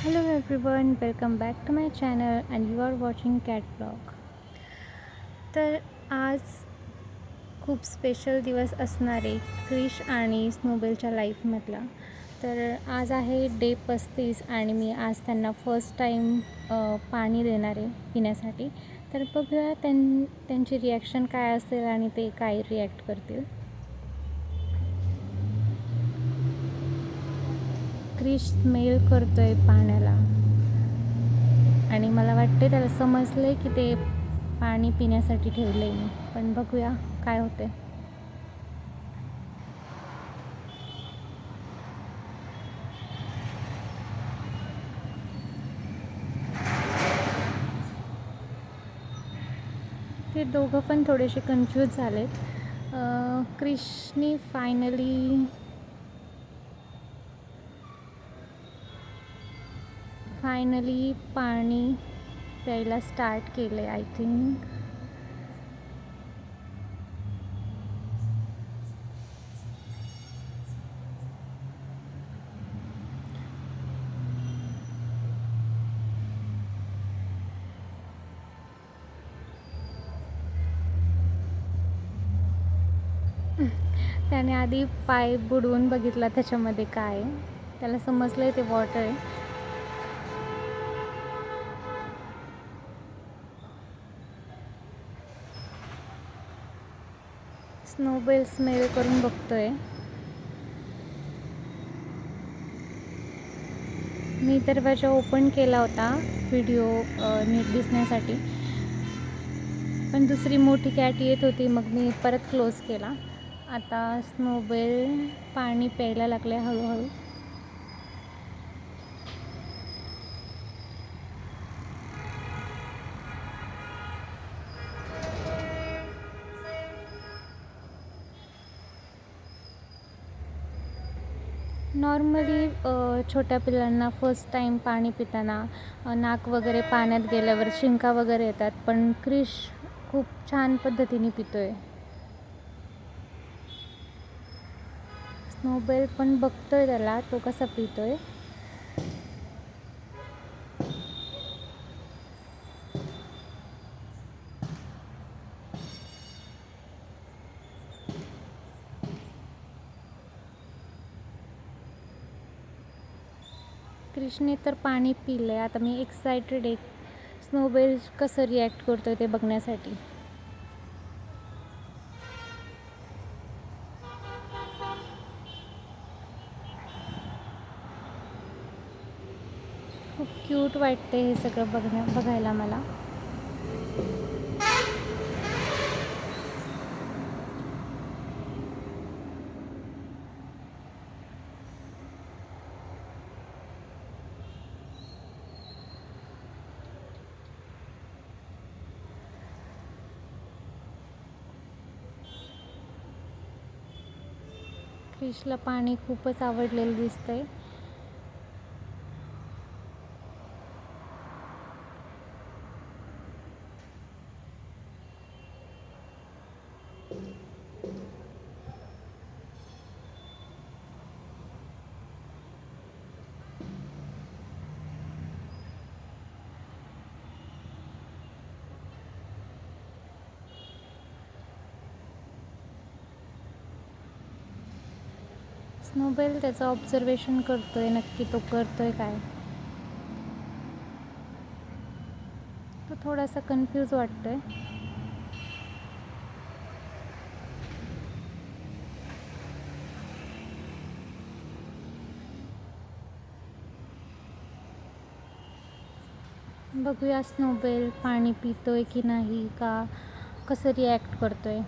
Hello everyone, welcome back to my channel and you are watching Cat Vlog. तर आज खूप special दिवस असणार आहे क्रिश आणि स्नोबेलच्या लाईफमधला. तर आज आहे डे 35 आणि मी आज त्यांना फर्स्ट टाईम पाणी देणार आहे पिण्यासाठी. तर बघूया त्यांची रिॲक्शन काय असेल आणि ते काय रिॲक्ट करतील. क्रिश स्मेल करतोय पाण्याला आणि मला वाटते त्याला समजलं आहे की ते पाणी पिण्यासाठी ठेवलं आहे मी. पण बघूया काय होते. ते दोघं पण थोडेसे कन्फ्यूज झालेत. क्रिशनी फायनली पाणी प्यायला स्टार्ट केलं आहे आय थिंक. त्याने आधी पाय बुडवून बघितला त्याच्यामध्ये काय आहे. त्याला समजलं आहे ते वॉटर आहे. स्नोबेल स्मेल करून बघतोय. मी दरवाजा ओपन केला होता व्हिडिओ नीट दिसण्यासाठी, पण दुसरी मोठी कॅट येत होती मग मी परत क्लोज केला. आता स्नोबेल पाणी प्यायला लागले हळूहळू. नॉर्मली छोट्या पिल्लांना फर्स्ट टाईम पाणी पिताना नाक वगैरे पाण्यात गेल्यावर शिंका वगैरे येतात, पण क्रिश खूप छान पद्धतीने पितो आहे. स्नोबेल पण बघतो आहे त्याला तो कसा पितो आहे. क्रिशने तर पाणी पिलं आहे. आता मी एक्सायटेड आहे स्नोबेल कसं रिॲक्ट करतो आहे ते बघण्यासाठी. खूप क्यूट वाटते हे सगळं बघायला मला. क्रिशला पाणी खूपच आवडलेलं दिसतंय. स्नोबेल त्याचं ऑब्झर्वेशन करतोय, नक्की तो करतोय काय. तो थोडासा कन्फ्यूज वाटतोय. बघूया स्नोबेल पाणी पितोय की नाही, का कसं रिॲक्ट करतोय.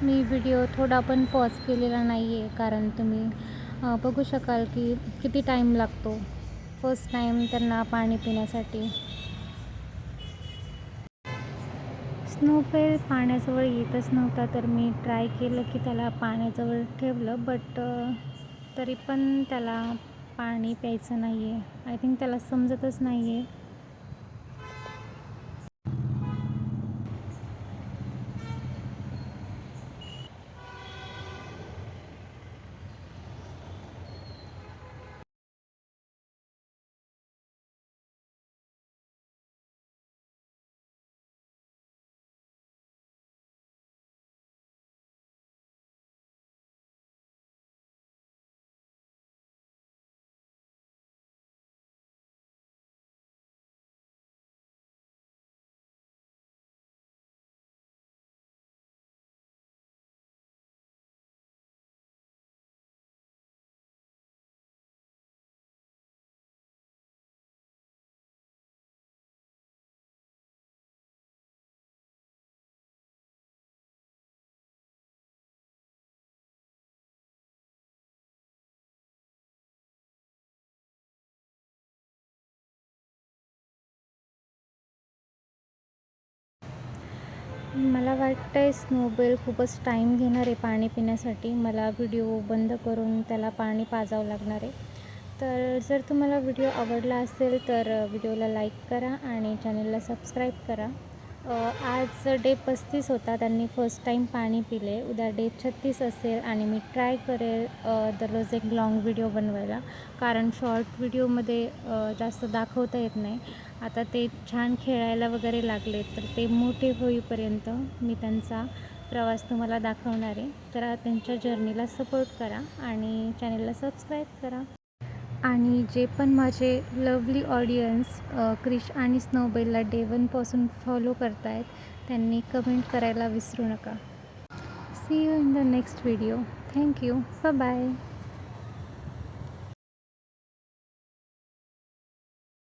मी व्हिडिओ थोडा पण पॉज केलेला नाही आहे, कारण तुम्ही बघू शकाल की किती टाईम लागतो फर्स्ट टाईम त्यांना पाणी पिण्यासाठी. स्नोबेल पाण्याजवळ येतच नव्हता, तर मी ट्राय केलं की त्याला पाण्याजवळ ठेवलं, बट तरी पण त्याला पाणी प्यायचं नाही आहे. आय थिंक त्याला समजतच नाही आहे. मला वाटतं आहे स्नोबेल खूपच टाईम घेणार आहे पाणी पिण्यासाठी. मला व्हिडिओ बंद करून त्याला पाणी पाजावं लागणार आहे. तर जर तुम्हाला व्हिडिओ आवडला असेल तर व्हिडिओला लाईक करा आणि चॅनलला सबस्क्राईब करा. आज डे 35 होता, त्यांनी फर्स्ट टाईम पाणी पिले. उद्या डे 36 असेल आणि मी ट्राय करेल दररोज एक लॉंग व्हिडिओ बनवायला, कारण शॉर्ट व्हिडिओमध्ये जास्त दाखवता येत नाही. आता ते छान खेळायला वगैरे लागले, तर ते मोठे होईपर्यंत मी त्यांचा प्रवास तुम्हाला दाखवणार आहे. तर त्यांच्या जर्नीला सपोर्ट करा आणि चॅनलला सबस्क्राईब करा. आणि जे पण माझे लवली ऑडियन्स क्रिश आणि स्नोबेलला डे 1पासून फॉलो करत आहेत, त्यांनी कमेंट करायला विसरू नका. See you in the next video. Thank you. Bye.